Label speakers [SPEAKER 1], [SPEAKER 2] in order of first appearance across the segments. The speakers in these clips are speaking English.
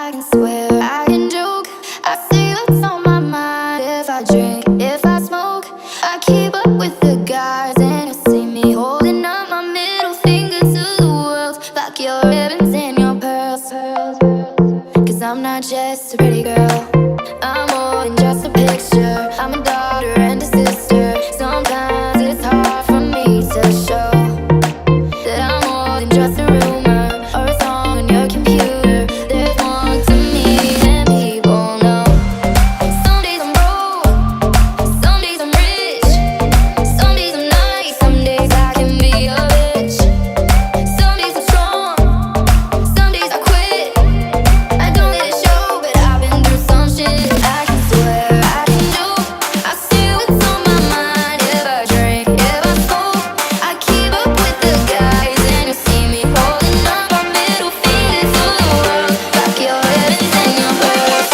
[SPEAKER 1] I can swear, I can joke. I say what's on my mind. If I drink, if I smoke, I keep up with the guys, and you see me holding up my middle finger to the world. Fuck your ribbons and your pearls. Cause I'm not just a pretty girl, I'm more than just a picture. I'm a daughter and a sister. Sometimes it's hard for me to show that I'm more than just a rumor or a song on your computer. There's more to me than people know. Some days I'm broke, some days I'm rich, some days I'm nice, some days I can be a bitch. Some days I'm strong, some days I quit. I don't let it show, but I've been through some shit. I can swear, I can joke. I say what's on my mind. If I drink, if I smoke, I keep up with the guys, and you see me holding up my middle finger to the world. Fuck your ribbons and your pearls.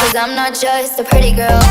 [SPEAKER 1] Cause I'm not just a pretty girl.